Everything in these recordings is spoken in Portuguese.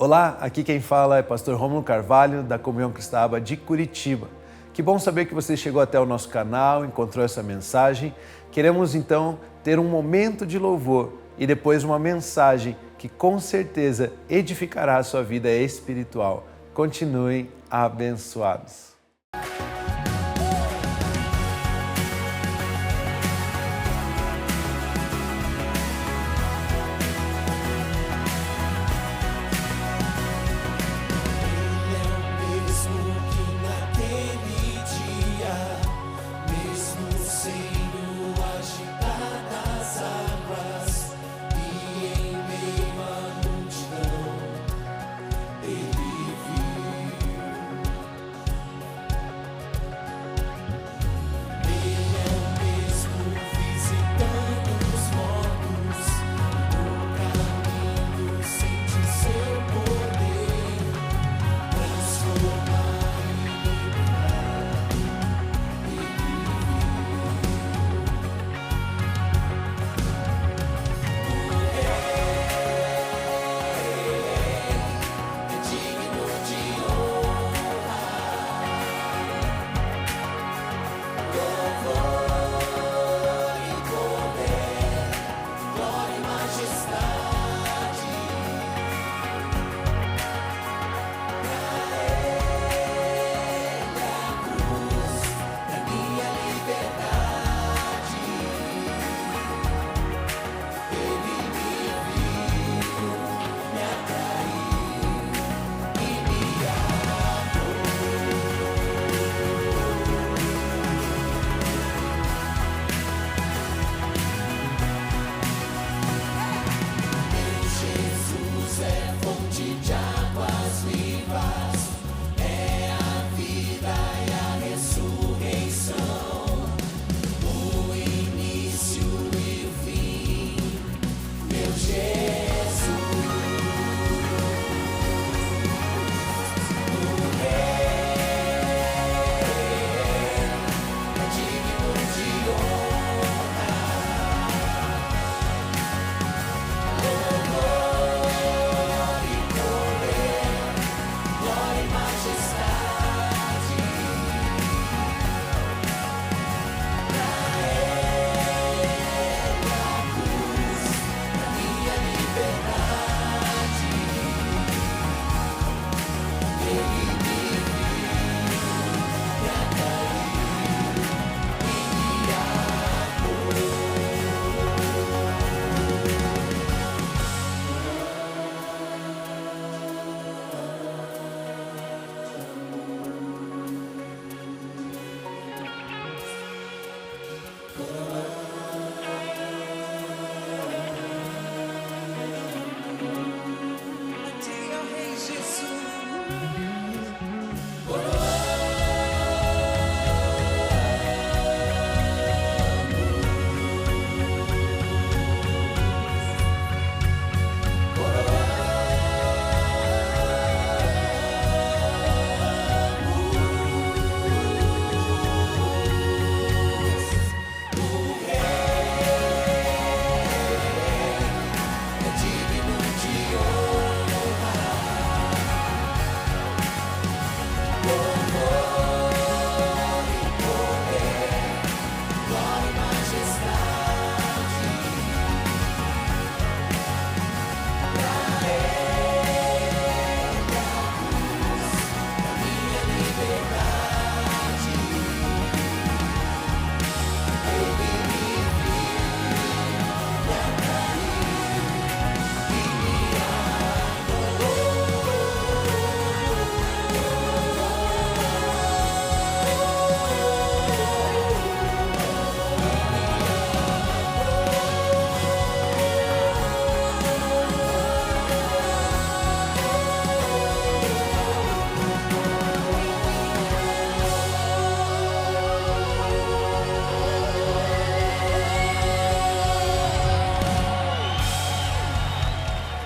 Olá, aqui quem fala é pastor Rômulo Carvalho, da Comunhão Cristã de Curitiba. Que bom saber que você chegou até o nosso canal, encontrou essa mensagem. Queremos então ter um momento de louvor e depois uma mensagem que com certeza edificará a sua vida espiritual. Continuem abençoados.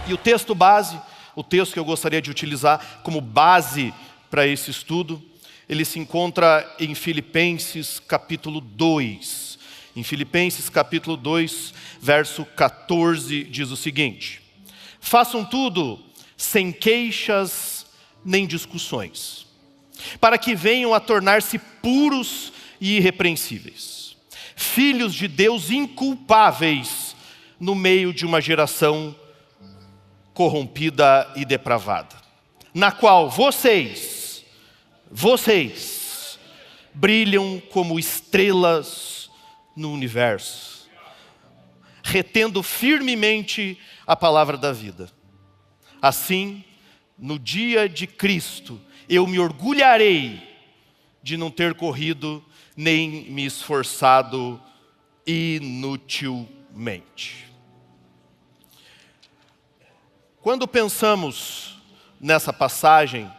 E o texto base, o texto que eu gostaria de utilizar como base para esse estudo, ele se encontra em Filipenses capítulo 2. Em Filipenses capítulo 2, verso 14, diz o seguinte: façam tudo sem queixas nem discussões, para que venham a tornar-se puros e irrepreensíveis, filhos de Deus inculpáveis no meio de uma geração corrompida e depravada, na qual vocês brilham como estrelas no universo, retendo firmemente a palavra da vida. Assim, no dia de Cristo, eu me orgulharei de não ter corrido nem me esforçado inutilmente. Quando pensamos nessa passagem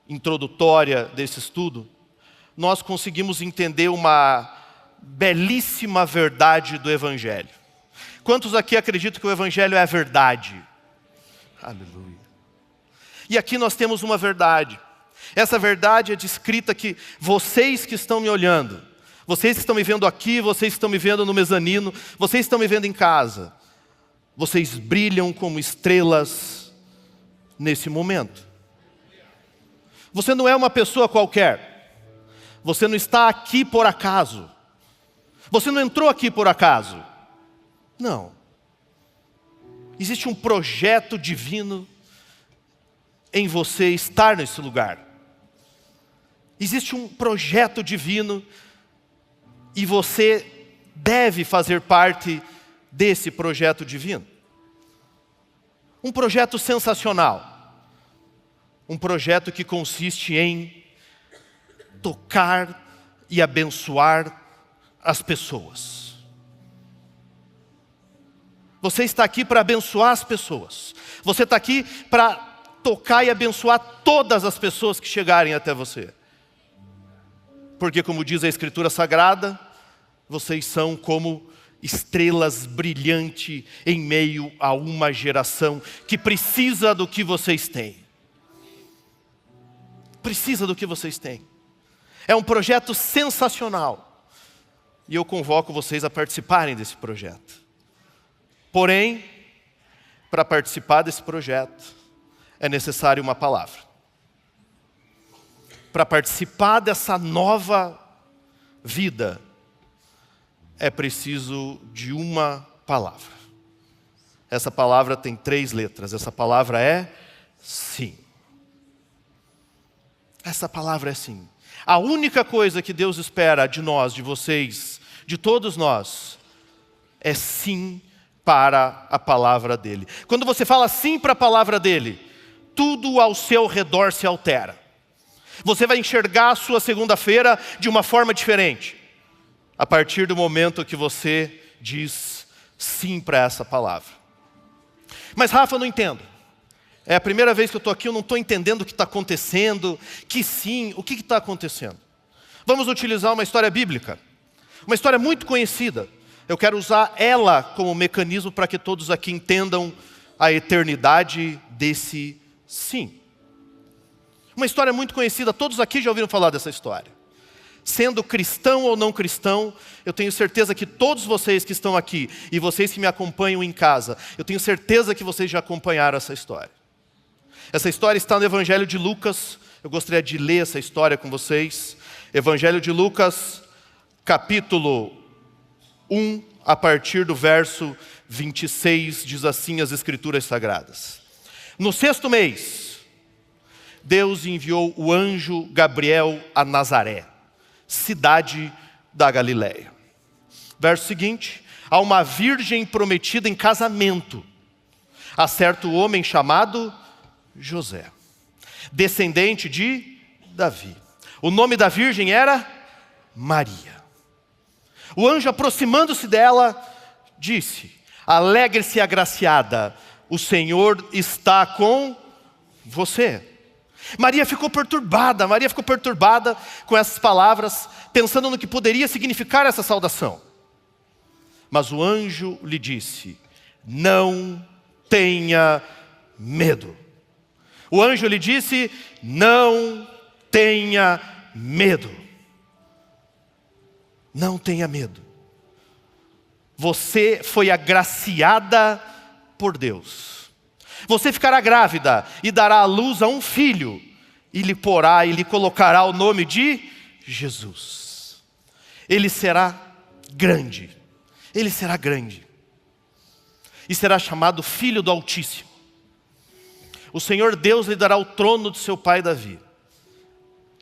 introdutória desse estudo, nós conseguimos entender uma belíssima verdade do Evangelho. Quantos aqui acreditam que o Evangelho é a verdade? Aleluia. E aqui nós temos uma verdade. Essa verdade é descrita que vocês que estão me olhando, vocês que estão me vendo aqui, vocês que estão me vendo no mezanino, vocês que estão me vendo em casa, vocês brilham como estrelas nesse momento. Você não é uma pessoa qualquer. Você não está aqui por acaso. Você não entrou aqui por acaso. Não. Existe um projeto divino em você estar nesse lugar. Existe um projeto divino e você deve fazer parte desse projeto divino. Um projeto sensacional. Um projeto que consiste em tocar e abençoar as pessoas. Você está aqui para abençoar as pessoas. Você está aqui para tocar e abençoar todas as pessoas que chegarem até você. Porque, como diz a Escritura Sagrada, vocês são como estrelas brilhantes em meio a uma geração que precisa do que vocês têm. Precisa do que vocês têm. É um projeto sensacional. E eu convoco vocês a participarem desse projeto. Porém, para participar desse projeto, é necessário uma palavra. Para participar dessa nova vida, é preciso de uma palavra. Essa palavra tem 3 letras. Essa palavra é sim. Essa palavra é sim. A única coisa que Deus espera de nós, de vocês, de todos nós, é sim para a palavra dele. Quando você fala sim para a palavra dele, tudo ao seu redor se altera. Você vai enxergar a sua segunda-feira de uma forma diferente, a partir do momento que você diz sim para essa palavra. Mas Rafa, eu não entendo. É a primeira vez que eu estou aqui, eu não estou entendendo o que está acontecendo. Que sim, o que está acontecendo? Vamos utilizar uma história bíblica. Uma história muito conhecida. Eu quero usar ela como mecanismo para que todos aqui entendam a eternidade desse sim. Uma história muito conhecida, todos aqui já ouviram falar dessa história. Sendo cristão ou não cristão, eu tenho certeza que todos vocês que estão aqui e vocês que me acompanham em casa, eu tenho certeza que vocês já acompanharam essa história. Essa história está no Evangelho de Lucas. Eu gostaria de ler essa história com vocês. Evangelho de Lucas, capítulo 1, a partir do verso 26, diz assim as Escrituras Sagradas. No 6º mês, Deus enviou o anjo Gabriel a Nazaré, cidade da Galileia. Verso seguinte: a uma virgem prometida em casamento, a certo homem chamado José, descendente de Davi. O nome da virgem era Maria. O anjo, aproximando-se dela, disse: alegre-se, agraciada, o Senhor está com você. Maria ficou perturbada com essas palavras, pensando no que poderia significar essa saudação. Mas o anjo lhe disse: não tenha medo. O anjo lhe disse: não tenha medo. Não tenha medo. Você foi agraciada por Deus. Você ficará grávida e dará à luz a um filho, e lhe colocará o nome de Jesus. Ele será grande, ele será grande, e será chamado Filho do Altíssimo. O Senhor Deus lhe dará o trono de seu pai Davi,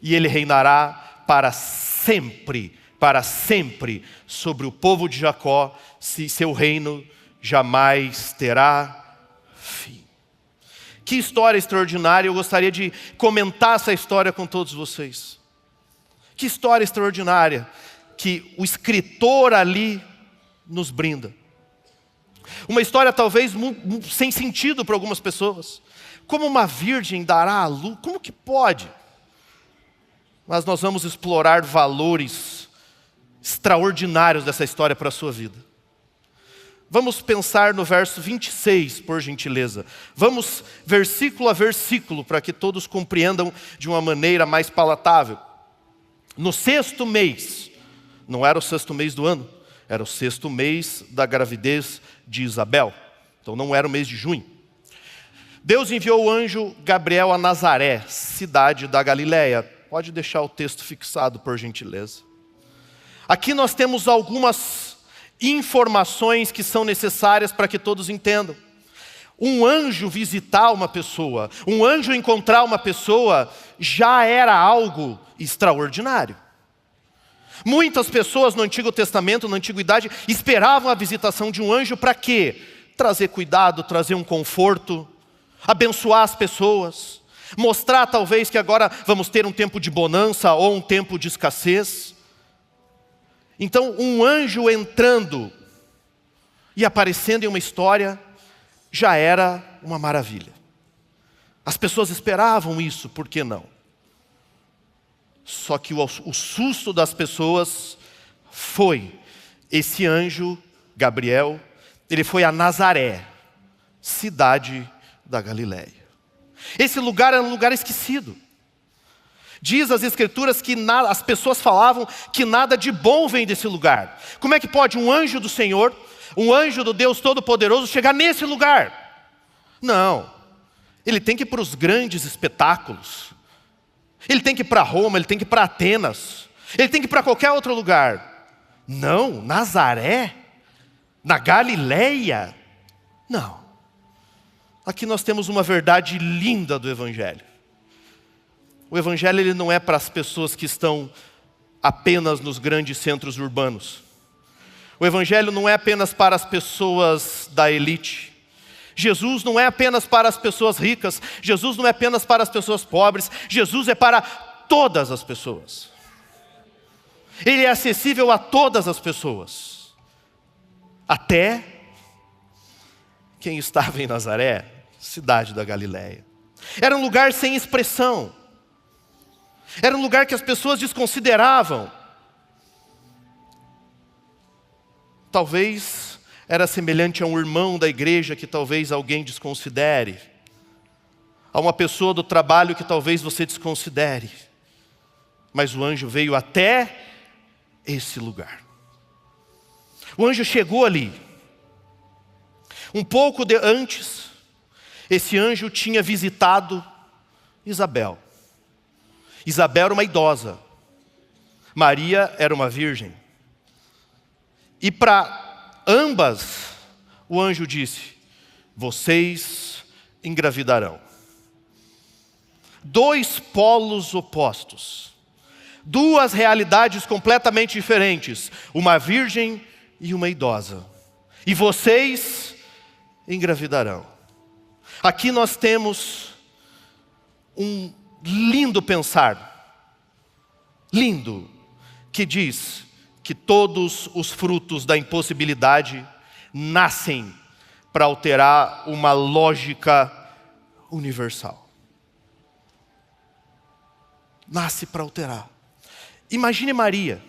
e ele reinará para sempre sobre o povo de Jacó, se seu reino jamais terá fim. Que história extraordinária, eu gostaria de comentar essa história com todos vocês. Que história extraordinária que o escritor ali nos brinda. Uma história talvez sem sentido para algumas pessoas. Como uma virgem dará à luz? Como que pode? Mas nós vamos explorar valores extraordinários dessa história para a sua vida. Vamos pensar no verso 26, por gentileza. Vamos versículo a versículo, para que todos compreendam de uma maneira mais palatável. No 6º mês, não era o 6º mês do ano, era o 6º mês da gravidez de Isabel. Então não era o mês de junho. Deus enviou o anjo Gabriel a Nazaré, cidade da Galileia. Pode deixar o texto fixado, por gentileza. Aqui nós temos algumas informações que são necessárias para que todos entendam. Um anjo visitar uma pessoa, um anjo encontrar uma pessoa, já era algo extraordinário. Muitas pessoas no Antigo Testamento, na Antiguidade, esperavam a visitação de um anjo para quê? Trazer cuidado, trazer um conforto, abençoar as pessoas, mostrar talvez que agora vamos ter um tempo de bonança ou um tempo de escassez. Então, um anjo entrando e aparecendo em uma história já era uma maravilha. As pessoas esperavam isso, por que não? Só que o susto das pessoas foi esse anjo, Gabriel, ele foi a Nazaré, cidade da Galileia. Esse lugar era um lugar esquecido. Diz as Escrituras que as pessoas falavam que nada de bom vem desse lugar. Como é que pode um anjo do Senhor, um anjo do Deus Todo-Poderoso chegar nesse lugar? Não. Ele tem que ir para os grandes espetáculos. Ele tem que ir para Roma, ele tem que ir para Atenas. Ele tem que ir para qualquer outro lugar. Não, Nazaré, na Galileia, não. Aqui nós temos uma verdade linda do Evangelho. O Evangelho ele não é para as pessoas que estão apenas nos grandes centros urbanos. O Evangelho não é apenas para as pessoas da elite. Jesus não é apenas para as pessoas ricas. Jesus não é apenas para as pessoas pobres. Jesus é para todas as pessoas. Ele é acessível a todas as pessoas. Até quem estava em Nazaré, cidade da Galileia. Era um lugar sem expressão. Era um lugar que as pessoas desconsideravam. Talvez era semelhante a um irmão da igreja que talvez alguém desconsidere. A uma pessoa do trabalho que talvez você desconsidere. Mas o anjo veio até esse lugar. O anjo chegou ali. Um pouco antes, esse anjo tinha visitado Isabel. Isabel era uma idosa. Maria era uma virgem. E para ambas, o anjo disse: vocês engravidarão. Dois polos opostos. Duas realidades completamente diferentes. Uma virgem e uma idosa. E vocês engravidarão. Aqui nós temos um lindo pensar, lindo, que diz que todos os frutos da impossibilidade nascem para alterar uma lógica universal. Nasce para alterar. Imagine Maria.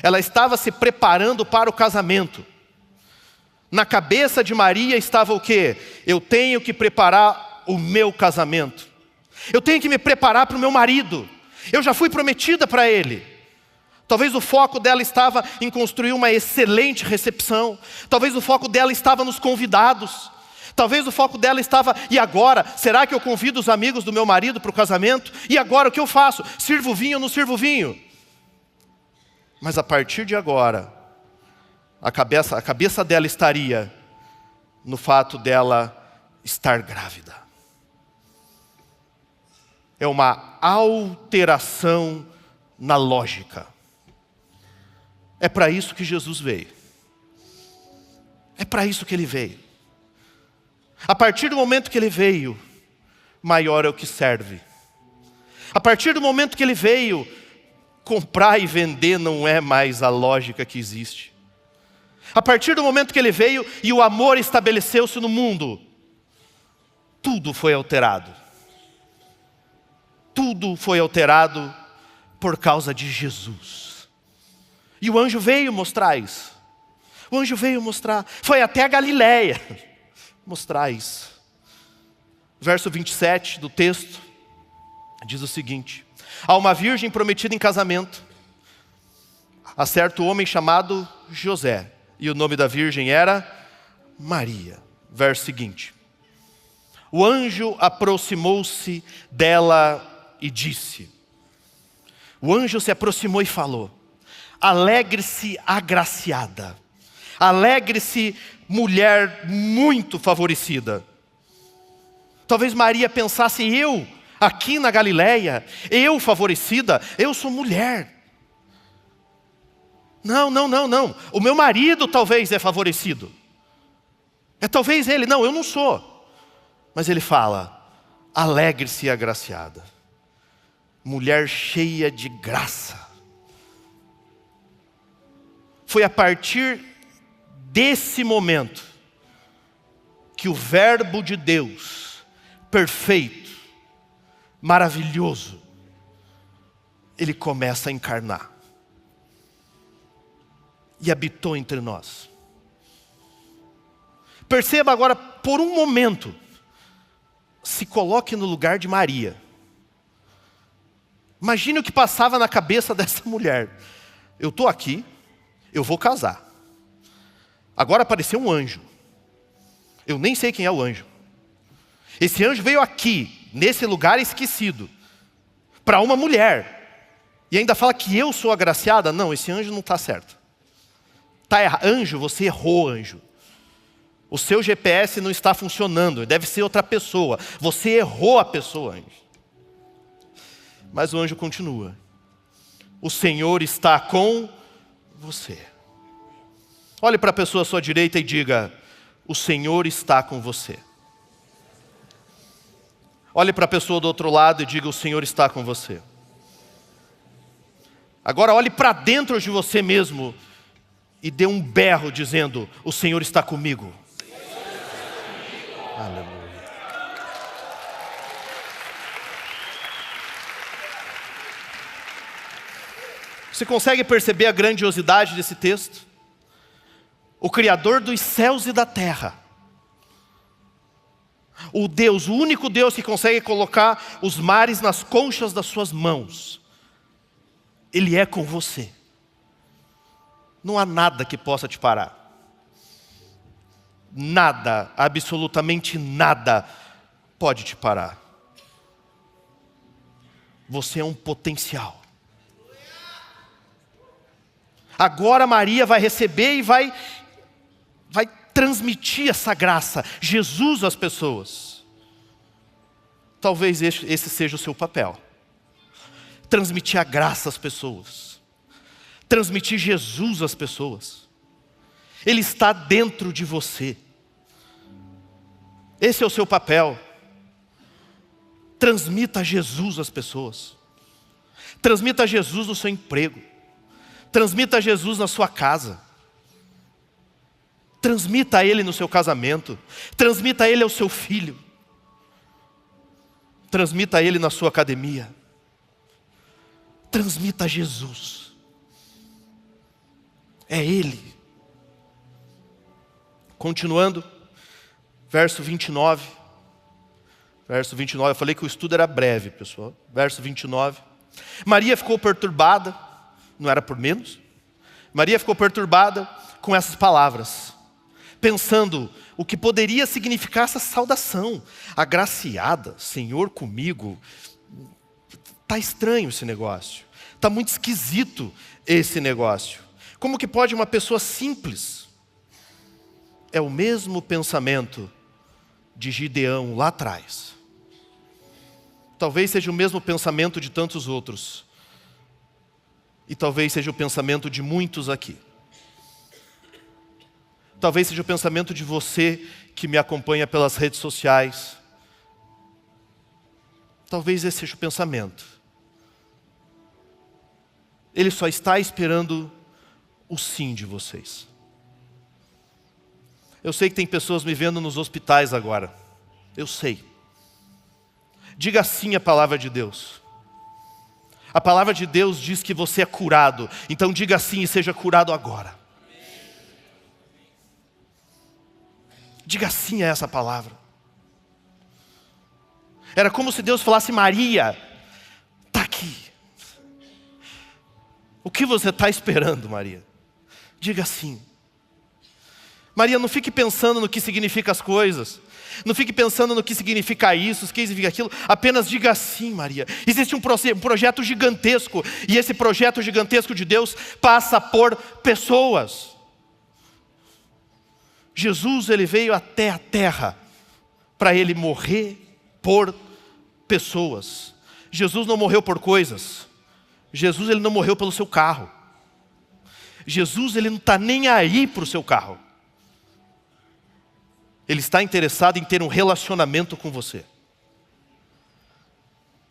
Ela estava se preparando para o casamento. Na cabeça de Maria estava o quê? Eu tenho que preparar o meu casamento. Eu tenho que me preparar para o meu marido. Eu já fui prometida para ele. Talvez o foco dela estava em construir uma excelente recepção. Talvez o foco dela estava nos convidados. Talvez o foco dela estava, e agora? Será que eu convido os amigos do meu marido para o casamento? E agora o que eu faço? Sirvo vinho ou não sirvo vinho? Mas a partir de agora, a cabeça dela estaria no fato dela estar grávida. É uma alteração na lógica. É para isso que Jesus veio. É para isso que ele veio. A partir do momento que ele veio, maior é o que serve. A partir do momento que ele veio, comprar e vender não é mais a lógica que existe. A partir do momento que ele veio e o amor estabeleceu-se no mundo, tudo foi alterado. Tudo foi alterado por causa de Jesus. E o anjo veio mostrar isso. O anjo veio mostrar. Foi até a Galileia mostrar isso. Verso 27 do texto diz o seguinte: há uma virgem prometida em casamento a certo homem chamado José. E o nome da virgem era Maria. Verso seguinte: o anjo aproximou-se dela e disse. O anjo se aproximou e falou: alegre-se, agraciada. Alegre-se, mulher muito favorecida. Talvez Maria pensasse: eu, aqui na Galileia, eu favorecida, eu sou mulher. Não. O meu marido talvez é favorecido. É talvez ele. Não, eu não sou. Mas ele fala: alegre-se, agraciada. Mulher cheia de graça. Foi a partir desse momento que o verbo de Deus, perfeito, maravilhoso, ele começa a encarnar. E habitou entre nós. Perceba agora, por um momento, se coloque no lugar de Maria. Imagine o que passava na cabeça dessa mulher. Eu estou aqui, eu vou casar. Agora apareceu um anjo. Eu nem sei quem é o anjo. Esse anjo veio aqui, nesse lugar esquecido, para uma mulher. E ainda fala que eu sou agraciada. Não, esse anjo não está certo. Tá errado. Anjo, você errou, anjo. O seu GPS não está funcionando, deve ser outra pessoa. Você errou a pessoa, anjo. Mas o anjo continua. O Senhor está com você. Olhe para a pessoa à sua direita e diga: o Senhor está com você. Olhe para a pessoa do outro lado e diga: o Senhor está com você. Agora olhe para dentro de você mesmo e dê um berro dizendo: o Senhor está comigo. Aleluia. Você consegue perceber a grandiosidade desse texto? O Criador dos céus e da terra. O Deus, o único Deus que consegue colocar os mares nas conchas das suas mãos. Ele é com você. Não há nada que possa te parar. Nada, absolutamente nada pode te parar. Você é um potencial. Agora Maria vai receber e vai transmitir essa graça, Jesus às pessoas. Talvez esse seja o seu papel. Transmitir a graça às pessoas. Transmitir Jesus às pessoas. Ele está dentro de você. Esse é o seu papel. Transmita Jesus às pessoas. Transmita Jesus no seu emprego. Transmita Jesus na sua casa. Transmita Ele no seu casamento. Transmita Ele ao seu filho. Transmita Ele na sua academia. Transmita Jesus. É Ele. Continuando, verso 29. Verso 29, eu falei que o estudo era breve, pessoal. Verso 29. Maria ficou perturbada, não era por menos. Maria ficou perturbada com essas palavras, pensando o que poderia significar essa saudação. Agraciada, Senhor comigo. Está estranho esse negócio. Está muito esquisito esse negócio. Como que pode uma pessoa simples? É o mesmo pensamento de Gideão lá atrás. Talvez seja o mesmo pensamento de tantos outros. E talvez seja o pensamento de muitos aqui. Talvez seja o pensamento de você que me acompanha pelas redes sociais. Talvez esse seja o pensamento. Ele só está esperando o sim de vocês. Eu sei que tem pessoas me vendo nos hospitais agora. Eu sei. Diga sim à palavra de Deus. A palavra de Deus diz que você é curado. Então diga sim e seja curado agora. Diga sim a essa palavra. Era como se Deus falasse: Maria, está aqui. O que você está esperando, Maria? Diga sim. Maria, não fique pensando no que significam as coisas. Não fique pensando no que significa isso, o que significa aquilo. Apenas diga sim, Maria. Existe um projeto gigantesco. E esse projeto gigantesco de Deus passa por pessoas. Jesus, ele veio até a terra para ele morrer por pessoas. Jesus não morreu por coisas. Jesus, ele não morreu pelo seu carro. Jesus, ele não está nem aí para o seu carro. Ele está interessado em ter um relacionamento com você.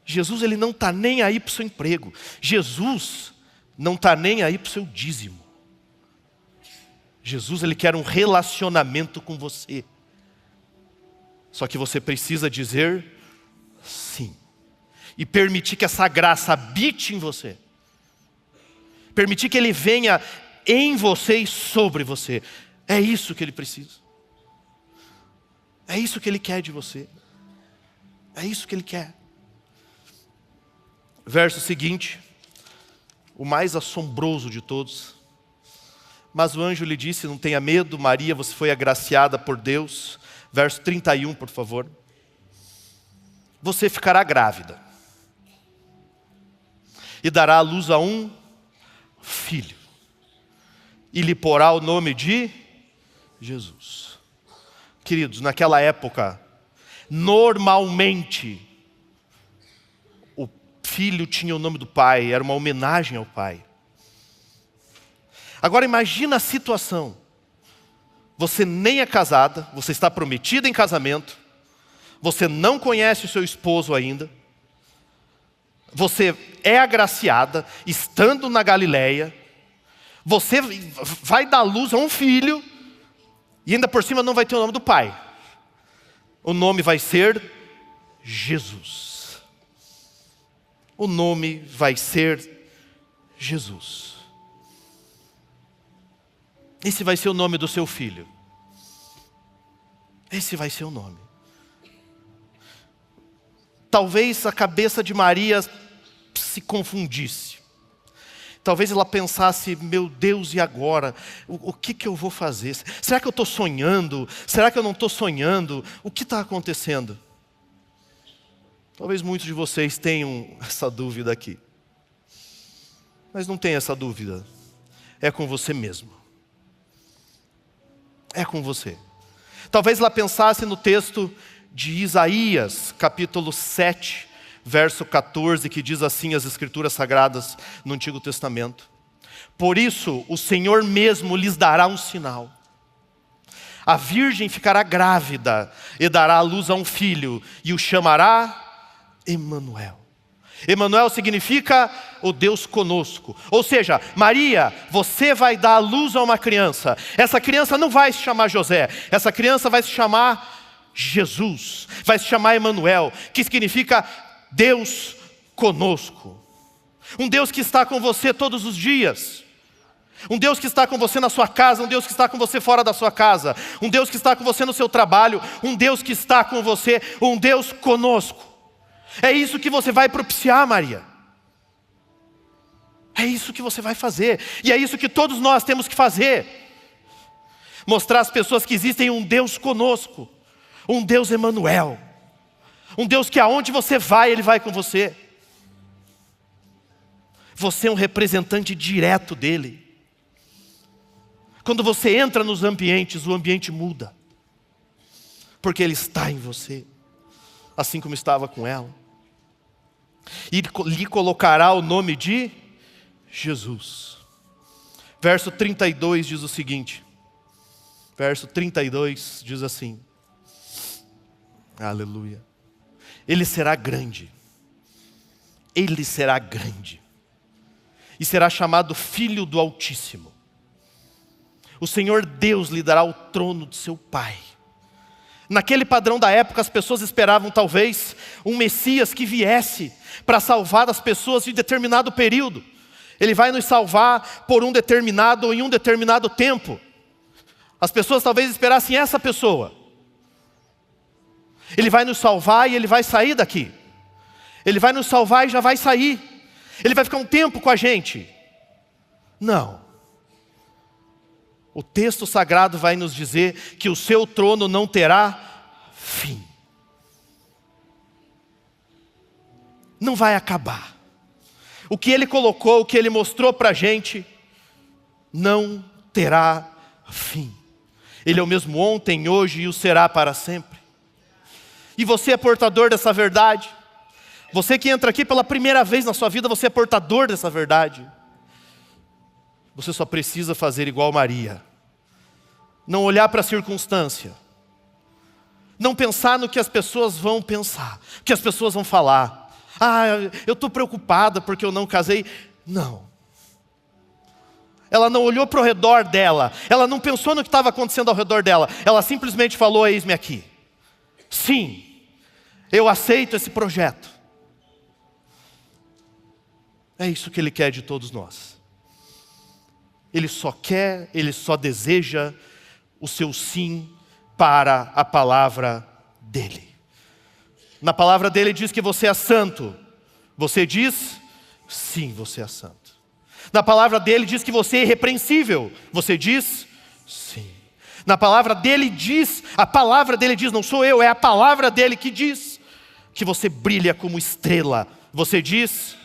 Jesus, ele não está nem aí para o seu emprego. Jesus não está nem aí para o seu dízimo. Jesus, ele quer um relacionamento com você. Só que você precisa dizer sim. E permitir que essa graça habite em você. Permitir que ele venha em você e sobre você. É isso que ele precisa. É isso que ele quer de você. É isso que ele quer. Verso seguinte, o mais assombroso de todos. Mas o anjo lhe disse: não tenha medo, Maria, você foi agraciada por Deus. Verso 31, por favor. Você ficará grávida e dará à luz a um filho, e lhe porá o nome de Jesus. Queridos, naquela época, normalmente, o filho tinha o nome do pai, era uma homenagem ao pai. Agora imagina a situação. Você nem é casada, você está prometida em casamento, você não conhece o seu esposo ainda, você é agraciada, estando na Galileia, você vai dar luz a um filho, e ainda por cima não vai ter o nome do pai. O nome vai ser Jesus. O nome vai ser Jesus. Esse vai ser o nome do seu filho. Esse vai ser o nome. Talvez a cabeça de Maria se confundisse. Talvez ela pensasse: meu Deus, e agora? O que eu vou fazer? Será que eu estou sonhando? Será que eu não estou sonhando? O que está acontecendo? Talvez muitos de vocês tenham essa dúvida aqui. Mas não tenha essa dúvida. É com você mesmo. É com você. Talvez ela pensasse no texto de Isaías, capítulo 7, verso 14, que diz assim as Escrituras Sagradas no Antigo Testamento: por isso o Senhor mesmo lhes dará um sinal. A virgem ficará grávida e dará à luz a um filho, e o chamará Emanuel. Emanuel significa o Deus conosco. Ou seja, Maria, você vai dar à luz a uma criança. Essa criança não vai se chamar José. Essa criança vai se chamar Jesus. Vai se chamar Emanuel, que significa Deus conosco. Um Deus que está com você todos os dias. Um Deus que está com você na sua casa, um Deus que está com você fora da sua casa. Um Deus que está com você no seu trabalho, um Deus que está com você, um Deus conosco. É isso que você vai propiciar, Maria. É isso que você vai fazer. E é isso que todos nós temos que fazer. Mostrar às pessoas que existe um Deus conosco, um Deus Emanuel, um Deus que aonde você vai, Ele vai com você. Você é um representante direto dEle. Quando você entra nos ambientes, o ambiente muda. Porque Ele está em você, assim como estava com ela. E lhe colocará o nome de Jesus. Verso 32 diz o seguinte. Verso 32 diz assim. Aleluia. Ele será grande. Ele será grande. E será chamado Filho do Altíssimo. O Senhor Deus lhe dará o trono de seu pai. Naquele padrão da época, as pessoas esperavam talvez um Messias que viesse para salvar as pessoas em determinado período. Ele vai nos salvar por em um determinado tempo. As pessoas talvez esperassem essa pessoa. Ele vai nos salvar e Ele vai sair daqui. Ele vai nos salvar e já vai sair. Ele vai ficar um tempo com a gente. Não. O texto sagrado vai nos dizer que o seu trono não terá fim. Não vai acabar. O que Ele colocou, o que Ele mostrou para a gente, não terá fim. Ele é o mesmo ontem, hoje e o será para sempre. E você é portador dessa verdade. Você que entra aqui pela primeira vez na sua vida, você é portador dessa verdade. Você só precisa fazer igual Maria. Não olhar para a circunstância. Não pensar no que as pessoas vão pensar, o que as pessoas vão falar. Ah, eu estou preocupada porque eu não casei. Não. Ela não olhou para o redor dela. Ela não pensou no que estava acontecendo ao redor dela. Ela simplesmente falou, eis-me aqui. Sim, eu aceito esse projeto. É isso que Ele quer de todos nós. Ele só quer, Ele só deseja o seu sim para a palavra dEle. Na palavra dEle diz que você é santo. Você diz, sim, você é santo. Na palavra dEle diz que você é irrepreensível. Você diz, sim. Na palavra dEle diz, a palavra dEle diz, não sou eu, é a palavra dEle que diz que você brilha como estrela. Você diz,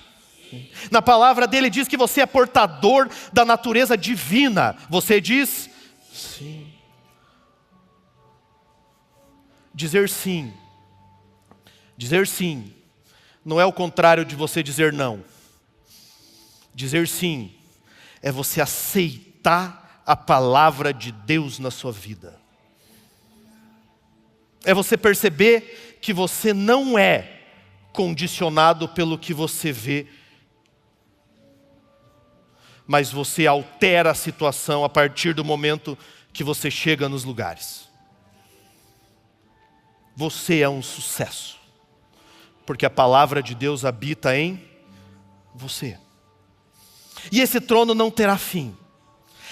na palavra dEle diz que você é portador da natureza divina. Você diz, sim. Dizer sim não é o contrário de você dizer não. Dizer sim é você aceitar a palavra de Deus na sua vida. É você perceber que você não é condicionado pelo que você vê, mas você altera a situação a partir do momento que você chega nos lugares. Você é um sucesso, porque a palavra de Deus habita em você. E esse trono não terá fim.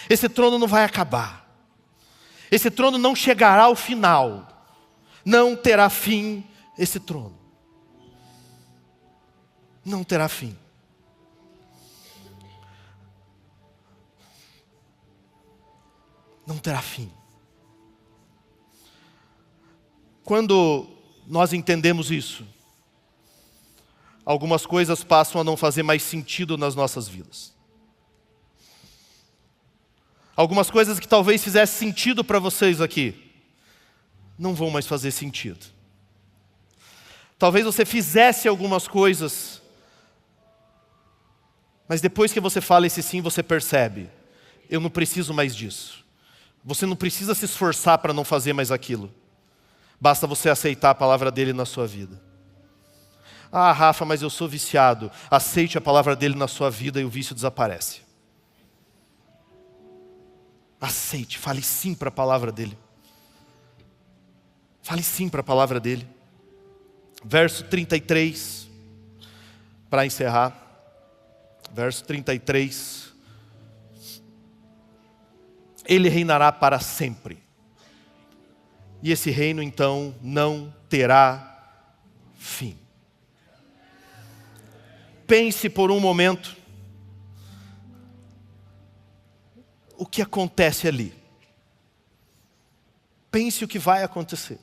Esse trono não vai acabar. Esse trono não chegará ao final. Não terá fim esse trono. Não terá fim. Não terá fim. Quando nós entendemos isso, algumas coisas passam a não fazer mais sentido nas nossas vidas. Algumas coisas que talvez fizessem sentido para vocês aqui, não vão mais fazer sentido. Talvez você fizesse algumas coisas, mas depois que você fala esse sim, você percebe, eu não preciso mais disso. Você não precisa se esforçar para não fazer mais aquilo. Basta você aceitar a palavra dele na sua vida. Ah, Rafa, mas eu sou viciado. Aceite a palavra dele na sua vida e o vício desaparece. Aceite, fale sim para a palavra dele. Fale sim para a palavra dele. Verso 33, para encerrar. Verso 33. Ele reinará para sempre. E esse reino, então, não terá fim. Pense por um momento o que acontece ali. Pense o que vai acontecer.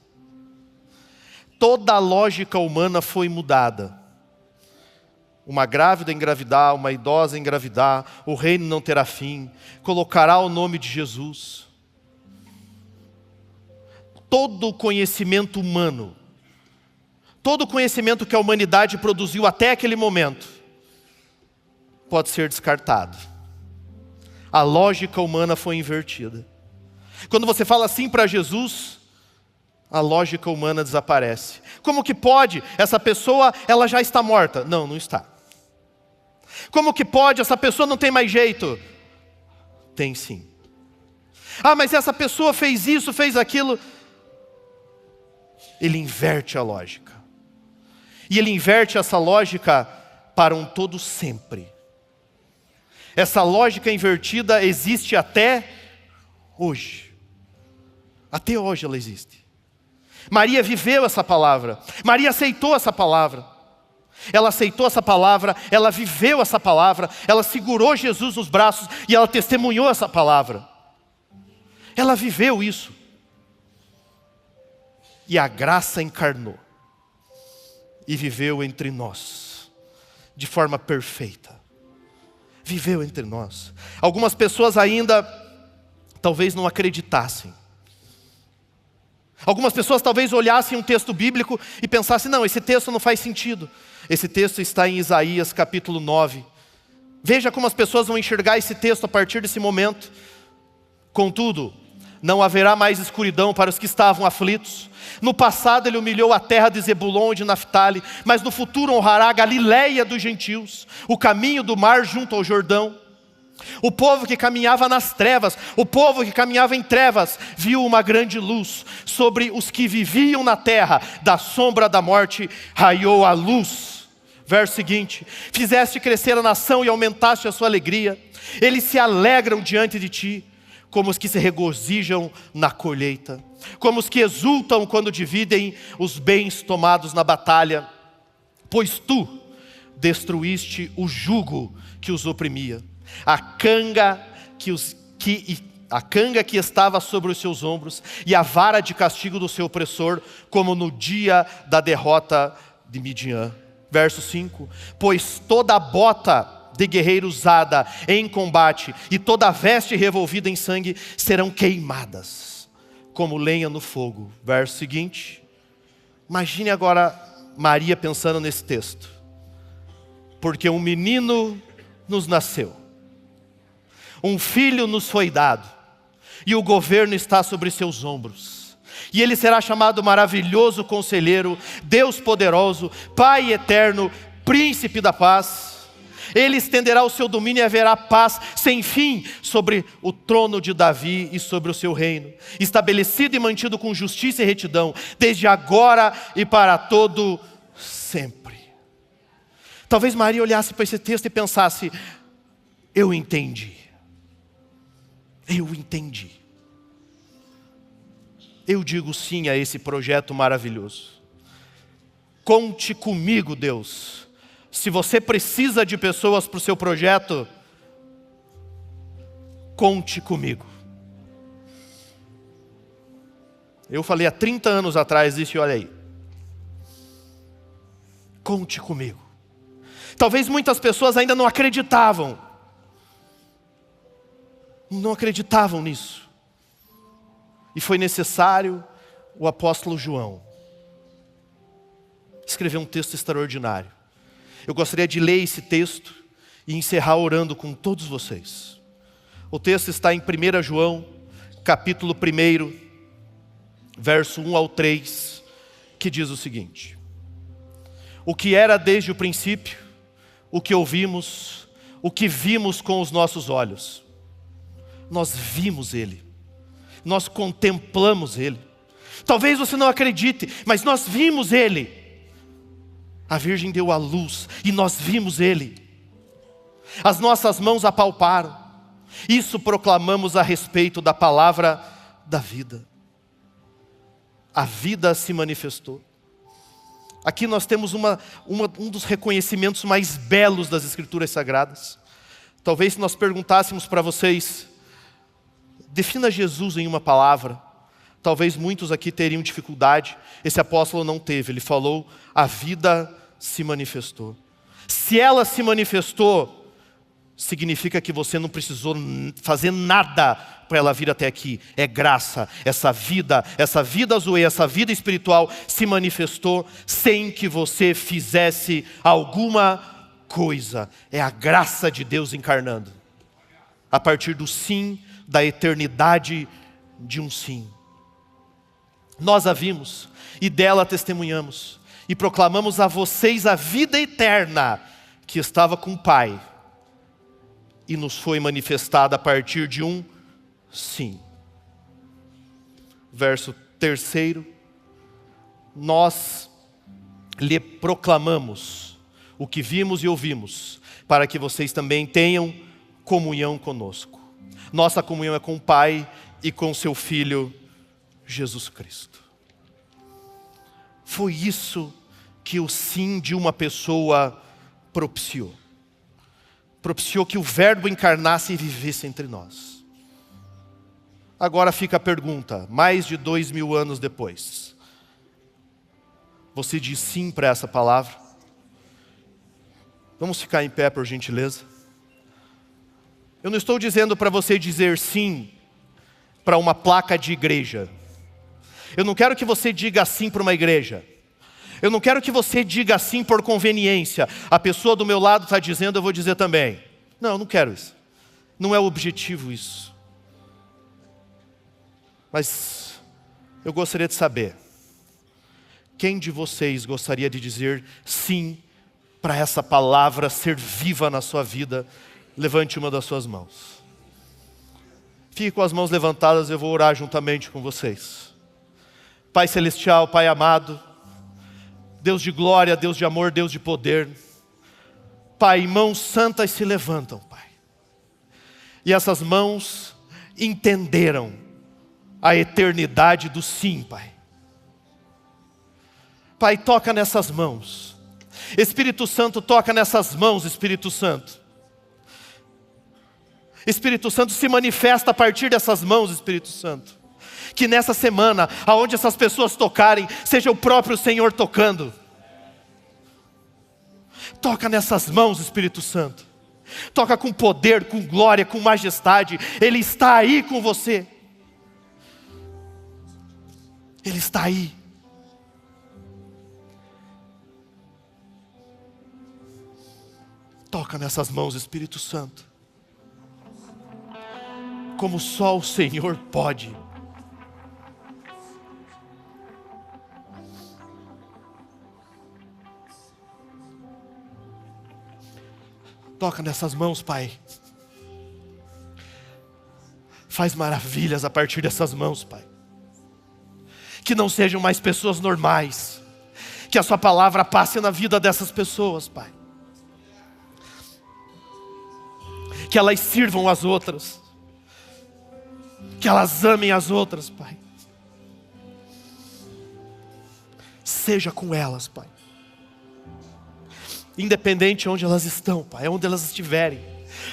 Toda a lógica humana foi mudada. Uma grávida engravidar, uma idosa engravidar, o reino não terá fim, colocará o nome de Jesus. Todo o conhecimento humano, todo o conhecimento que a humanidade produziu até aquele momento, pode ser descartado. A lógica humana foi invertida. Quando você fala assim para Jesus, a lógica humana desaparece. Como que pode? Essa pessoa, ela já está morta. Não, não está. Como que pode? Essa pessoa não tem mais jeito. Tem sim. Ah, mas essa pessoa fez isso, fez aquilo. Ele inverte a lógica. E ele inverte essa lógica para um todo sempre. Essa lógica invertida existe até hoje. Até hoje ela existe. Maria viveu essa palavra. Maria aceitou essa palavra. Ela aceitou essa palavra, ela viveu essa palavra, ela segurou Jesus nos braços e ela testemunhou essa palavra. Ela viveu isso. E a graça encarnou. E viveu entre nós. De forma perfeita. Viveu entre nós. Algumas pessoas ainda talvez não acreditassem. Algumas pessoas talvez olhassem um texto bíblico e pensassem, não, esse texto não faz sentido. Esse texto está em Isaías capítulo 9. Veja como as pessoas vão enxergar esse texto a partir desse momento. Contudo, não haverá mais escuridão para os que estavam aflitos. No passado ele humilhou a terra de Zebulon e de Naftali, mas no futuro honrará a Galileia dos gentios, o caminho do mar junto ao Jordão. O povo que caminhava nas trevas, o povo que caminhava em trevas, viu uma grande luz. Sobre os que viviam na terra, da sombra da morte, raiou a luz. Verso seguinte: fizeste crescer a nação e aumentaste a sua alegria. Eles se alegram diante de ti, como os que se regozijam na colheita, como os que exultam quando dividem os bens tomados na batalha. Pois tu destruíste o jugo que os oprimia, a canga que estava sobre os seus ombros, e a vara de castigo do seu opressor, como no dia da derrota de Midian. Verso 5: pois toda a bota de guerreiro usada em combate e toda a veste revolvida em sangue serão queimadas, como lenha no fogo. Verso seguinte. Imagine agora Maria pensando nesse texto. Porque um menino nos nasceu, um filho nos foi dado, e o governo está sobre seus ombros. E ele será chamado Maravilhoso Conselheiro, Deus Poderoso, Pai Eterno, Príncipe da Paz. Ele estenderá o seu domínio e haverá paz sem fim sobre o trono de Davi e sobre o seu reino, estabelecido e mantido com justiça e retidão, desde agora e para todo sempre. Talvez Maria olhasse para esse texto e pensasse: eu entendi. Eu entendi. Eu digo sim a esse projeto maravilhoso. Conte comigo, Deus. Se você precisa de pessoas para o seu projeto, conte comigo. Eu falei há 30 anos atrás isso e olha aí. Conte comigo. Talvez muitas pessoas ainda não acreditavam. Não acreditavam nisso. E foi necessário o apóstolo João escrever um texto extraordinário. Eu gostaria de ler esse texto e encerrar orando com todos vocês. O texto está em 1 João, capítulo 1, verso 1 ao 3, que diz o seguinte: o que era desde o princípio, o que ouvimos, o que vimos com os nossos olhos. Nós vimos Ele. Nós contemplamos Ele. Talvez você não acredite, mas nós vimos Ele. A Virgem deu a luz e nós vimos Ele. As nossas mãos apalparam. Isso proclamamos a respeito da palavra da vida. A vida se manifestou. Aqui nós temos um dos reconhecimentos mais belos das Escrituras Sagradas. Talvez se nós perguntássemos para vocês: defina Jesus em uma palavra. talvez muitos aqui teriam dificuldade. Esse apóstolo não teve. Ele falou: a vida se manifestou. Se ela se manifestou, significa que você não precisou fazer nada para ela vir até aqui. É graça. Essa vida Zoe, essa vida espiritual se manifestou sem que você fizesse alguma coisa. É a graça de Deus encarnando. A partir do sim, da eternidade de um sim. Nós a vimos e dela testemunhamos. E proclamamos a vocês a vida eterna que estava com o Pai. E nos foi manifestada a partir de um sim. Verso 3. Nós lhe proclamamos o que vimos e ouvimos, para que vocês também tenham comunhão conosco. Nossa comunhão é com o Pai e com seu Filho Jesus Cristo. Foi isso que o sim de uma pessoa propiciou. Propiciou que o Verbo encarnasse e vivesse entre nós. Agora fica a pergunta, mais de 2000 anos depois. Você diz sim para essa palavra? Vamos ficar em pé, por gentileza. Eu não estou dizendo para você dizer sim para uma placa de igreja. Eu não quero que você diga sim para uma igreja. Eu não quero que você diga sim por conveniência. A pessoa do meu lado está dizendo, eu vou dizer também. Não, eu não quero isso. Não é o objetivo isso. Mas eu gostaria de saber, quem de vocês gostaria de dizer sim para essa palavra ser viva na sua vida? Levante uma das suas mãos. Fique com as mãos levantadas, eu vou orar juntamente com vocês. Pai celestial, Pai amado, Deus de glória, Deus de amor, Deus de poder. Pai, mãos santas se levantam, Pai. E essas mãos entenderam a eternidade do sim, Pai. Pai, toca nessas mãos. Espírito Santo, toca nessas mãos, Espírito Santo. Espírito Santo, se manifesta a partir dessas mãos, Espírito Santo. Que nessa semana, aonde essas pessoas tocarem, seja o próprio Senhor tocando. Toca nessas mãos, Espírito Santo. Toca com poder, com glória, com majestade. Ele está aí com você. Ele está aí. Toca nessas mãos, Espírito Santo. Como só o Senhor pode. Toca nessas mãos, Pai. Faz maravilhas a partir dessas mãos, Pai. Que não sejam mais pessoas normais. Que a sua palavra passe na vida dessas pessoas, Pai. Que elas sirvam as outras. Que elas amem as outras, Pai. Seja com elas, Pai. Independente de onde elas estão, Pai, onde elas estiverem.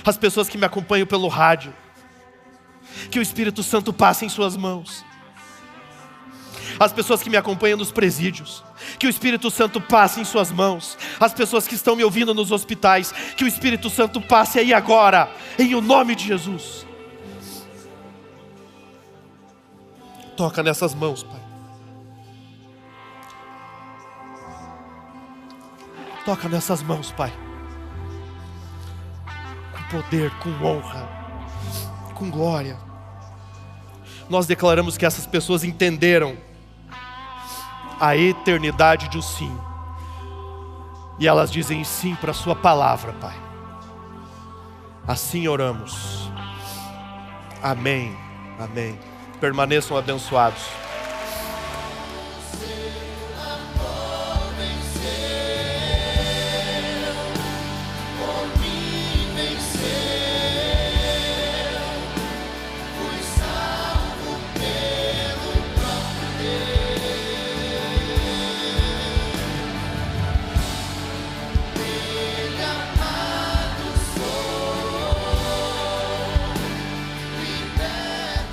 As pessoas que me acompanham pelo rádio. Que o Espírito Santo passe em suas mãos. As pessoas que me acompanham nos presídios. Que o Espírito Santo passe em suas mãos. As pessoas que estão me ouvindo nos hospitais. Que o Espírito Santo passe aí agora. Em o nome de Jesus. Toca nessas mãos, Pai. Toca nessas mãos, Pai. Com poder, com honra, com glória. Nós declaramos que essas pessoas entenderam a eternidade de um sim. E elas dizem sim para a sua palavra, Pai. Assim oramos. Amém. Amém. Permaneçam abençoados.